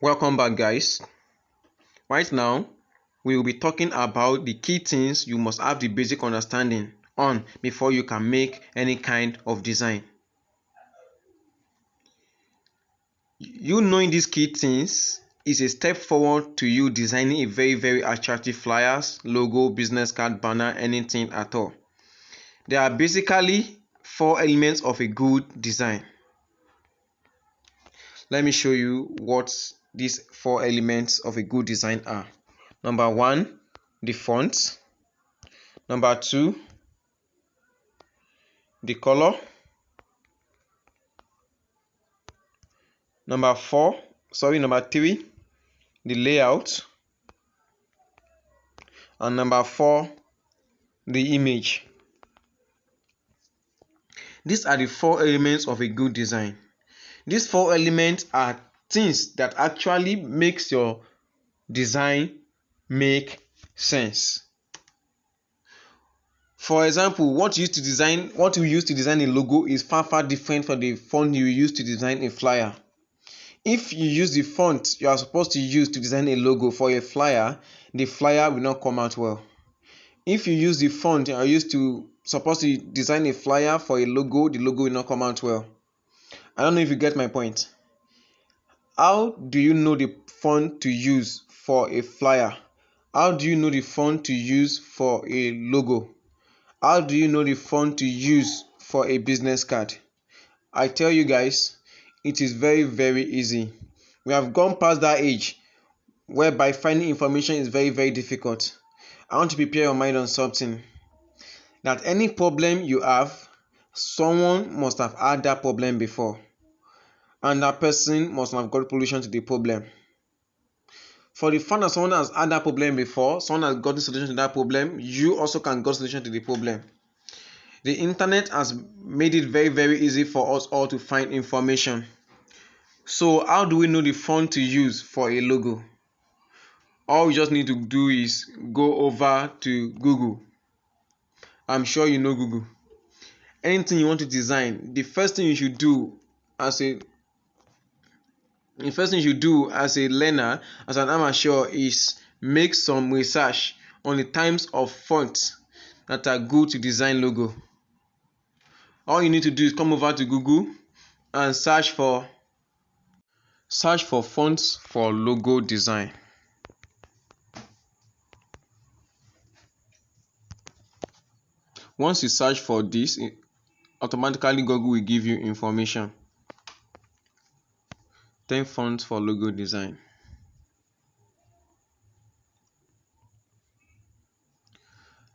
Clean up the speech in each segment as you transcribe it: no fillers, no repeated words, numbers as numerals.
Welcome back, guys. Right now we will be talking about the key things you must have the basic understanding on before you can make any kind of design. You knowing these key things is a step forward to you designing a very attractive flyers, logo, business card, banner, anything at all. There are basically 4 elements of a good design. Let me show you what these 4 elements of a good design are. Number 1, the font. Number 2, the color. Number 3, the layout. And number 4, the image. These are the 4 elements of a good design. These 4 elements are things that actually makes your design make sense. For example, what we use to design a logo is far different from the font you use to design a flyer. If you use the font you are supposed to use to design a logo for a flyer, the flyer will not come out well. If you use the font you are supposed to design a flyer for a logo, the logo will not come out well. I don't know if you get my point. How do you know the font to use for a flyer? How do you know the font to use for a logo? How do you know the font to use for a business card? I tell you guys, it is very easy. We have gone past that age whereby finding information is very difficult. I want to prepare your mind on something. That any problem you have, someone must have had that problem before. And that person must have got solution to the problem. For the fact that someone has had that problem before, someone has gotten solution to that problem, you also can get solution to the problem. The internet has made it very easy for us all to find information. So how do we know the font to use for a logo? All we just need to do is go over to Google. I'm sure you know Google. Anything you want to design, the first thing you should do as a learner, as an amateur, is make some research on the types of fonts that are good to design logo. All you need to do is come over to Google and search for fonts for logo design. Once you search for this, automatically Google will give you information. 10 fonts for logo design.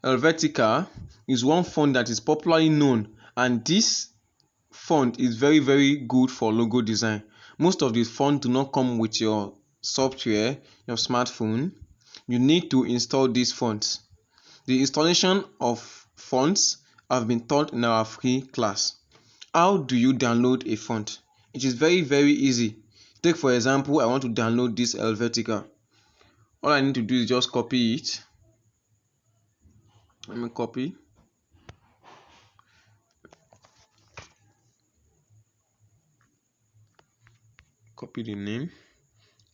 Helvetica is one font that is popularly known, and this font is very good for logo design. Most of the fonts do not come with your software, your smartphone. You need to install these fonts. The installation of fonts have been taught in our free class. How do you download a font? It is very easy. Take for example, I want to download this Helvetica. All I need to do is just copy it. Let me copy. Copy the name.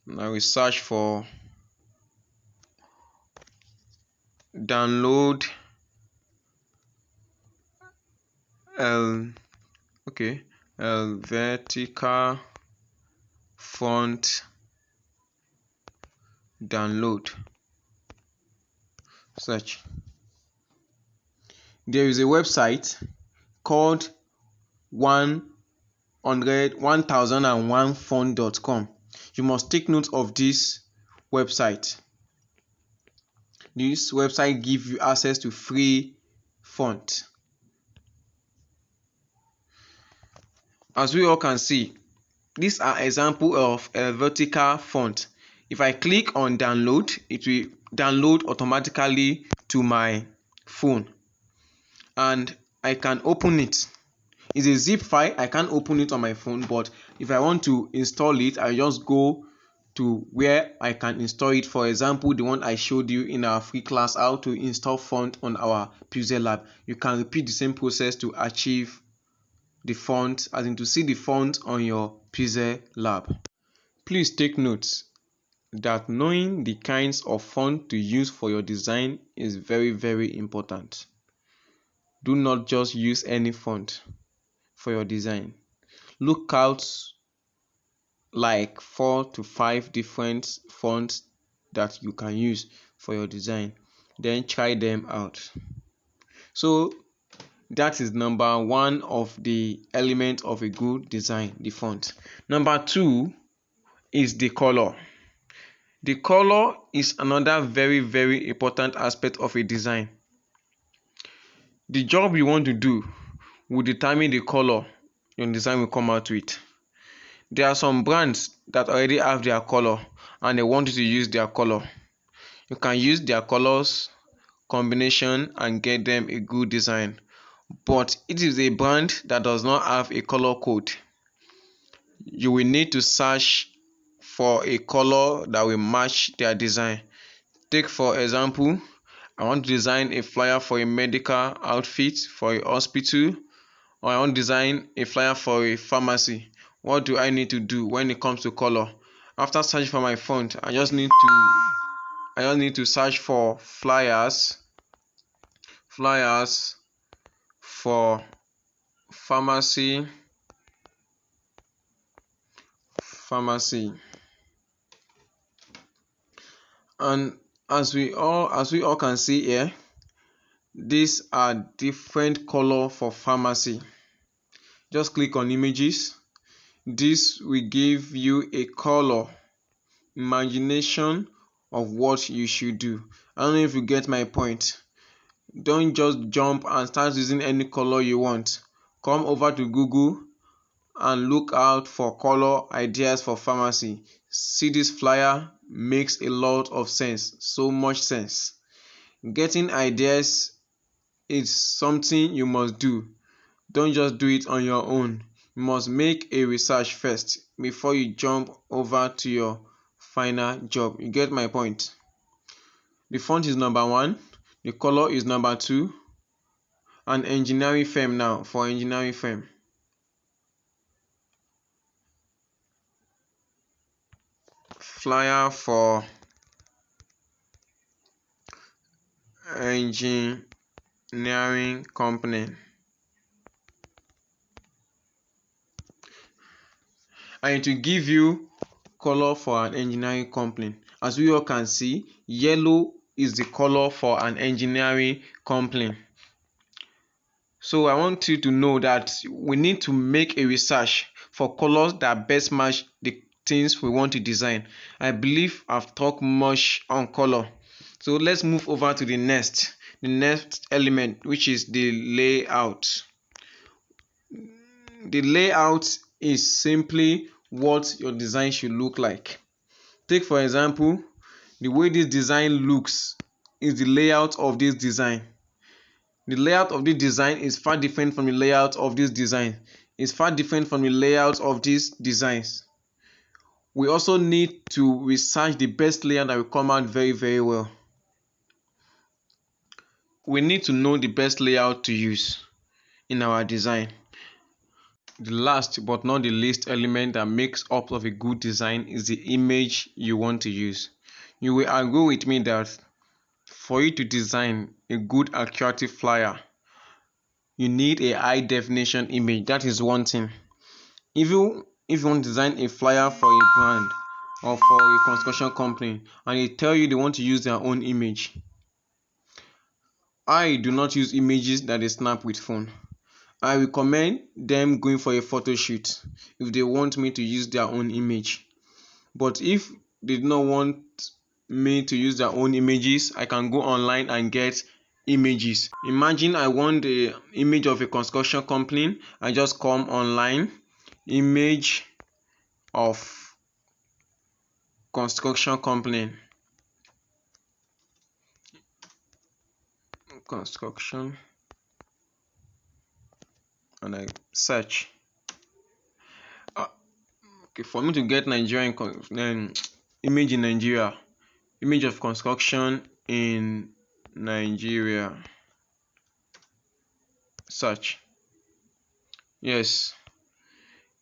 Now we search for download Helvetica font download. Search. There is a website called 1001font.com. You must take note of this website. This website gives you access to free font. As we all can see, these are examples of Helvetica font. If I click on download, it will download automatically to my phone and I can open it. It's a zip file. I can't open it on my phone, but if I want to install it, I just go to where I can install it. For example, the one I showed you in our free class, how to install font on our Pixel Lab. You can repeat the same process to achieve the font, as in to see the font on your Pixel Lab. Please take notes that knowing the kinds of font to use for your design is very important. Do not just use any font for your design. Look out like 4 to 5 different fonts that you can use for your design, then try them out. So that is number one of the element of a good design, the font. Number two is the color. The color is another very important aspect of a design. The job you want to do will determine the color your design will come out with. There are some brands that already have their color and they want you to use their color. You can use their colors combination and get them a good design. But it is a brand that does not have a color code. You will need to search for a color that will match their design. Take for example, I want to design a flyer for a medical outfit for a hospital, or I want to design a flyer for a pharmacy. What do I need to do when it comes to color? After searching for my font, I just need to search for flyers for pharmacy and as we all can see here, these are different color for pharmacy. Just click on images. This will give you a color imagination of what you should do. I don't know if you get my point. Don't just jump and start using any color you want. Come over to Google and look out for color ideas for pharmacy. See, this flyer makes a lot of sense, so much sense. Getting ideas is something you must do. Don't just do it on your own. You must make a research first before you jump over to your final job. You get my point? The font is number one, the color is number two, and engineering firm now. For engineering firm, flyer for engineering company. I need to give you color for an engineering company. As we all can see, yellow is the color for an engineering company. So I want you to know that we need to make a research for colors that best match the things we want to design. I believe I've talked much on color. So let's move over to the next element, which is the layout. The layout is simply what your design should look like. Take for example, the way this design looks is the layout of this design. The layout of this design is far different from the layout of this design. It's far different from the layout of these designs. We also need to research the best layout that will come out very well. We need to know the best layout to use in our design. The last but not the least element that makes up of a good design is the image you want to use. You will agree with me that for you to design a good attractive flyer, you need a high definition image. That is one thing. If you want to design a flyer for a brand or for a construction company and they tell you they want to use their own image, I do not use images that they snap with phone. I recommend them going for a photo shoot if they want me to use their own image. But if they do not want me to use their own images, I can go online and get images. Imagine I want the image of a construction company. I just come online, image of construction company, and I search. Okay, for me to get Nigerian image in Nigeria, image of construction in Nigeria, search. Yes,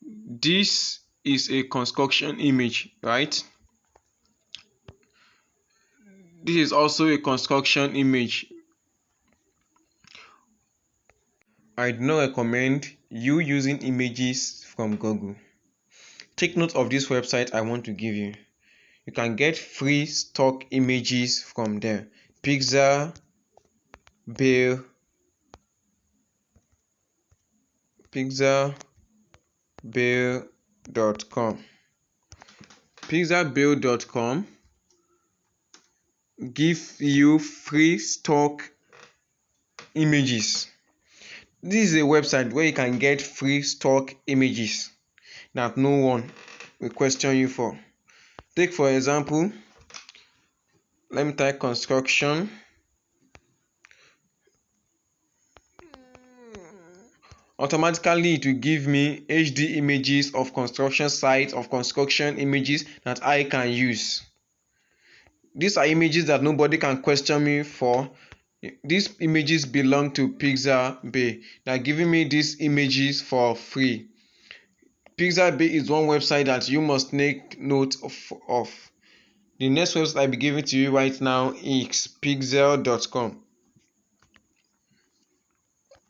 this is a construction image, right? This is also a construction image. I do not recommend you using images from Google. Take note of this website I want to give you. You can get free stock images from there. Pixabay.com. Pixabay.com give you free stock images. This is a website where you can get free stock images that no one will question you for. Take for example, let me type construction. Automatically it will give me HD images of construction sites, of construction images that I can use. These are images that nobody can question me for. These images belong to Pixabay. They are giving me these images for free. Pixabay is one website that you must take note of. The next website I'll be giving to you right now is pixel.com.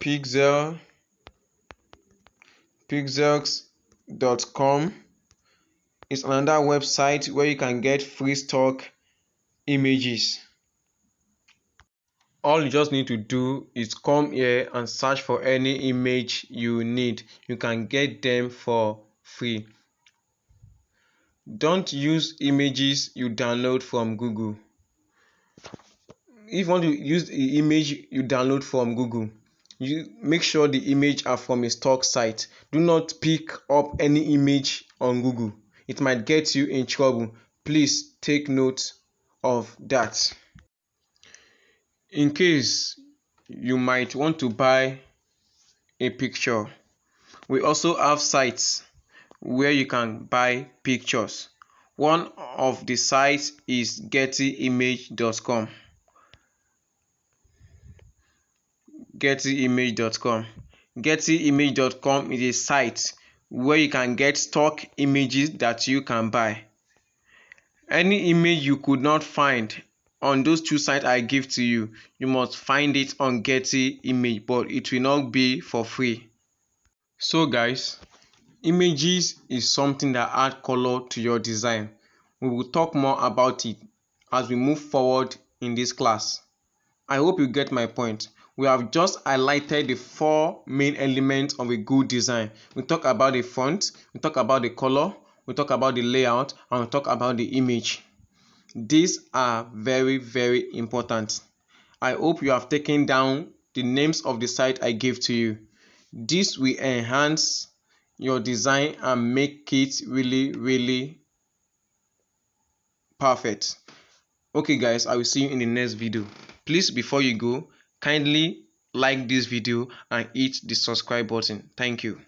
Pixels.com is another website where you can get free stock images. All you just need to do is come here and search for any image you need. You can get them for free. Don't use images you download from Google. If you want to use the image you download from Google, you make sure the image are from a stock site. Do not pick up any image on Google. It might get you in trouble. Please take note of that. In case you might want to buy a picture, we also have sites where you can buy pictures. One of the sites is gettyimage.com. gettyimage.com. gettyimage.com is a site where you can get stock images that you can buy. Any image you could not find on those two sites I give to you, you must find it on Getty Image, but it will not be for free. So guys, images is something that add color to your design. We will talk more about it as we move forward in this class. I hope you get my point. We have just highlighted the 4 main elements of a good design. We talk about the font, we talk about the color, we talk about the layout, and we talk about the image. These are very, very important. I hope you have taken down the names of the site I gave to you. This will enhance your design and make it really, really perfect. Okay guys, I will see you in the next video. Please, before you go, kindly like this video and hit the subscribe button. Thank you.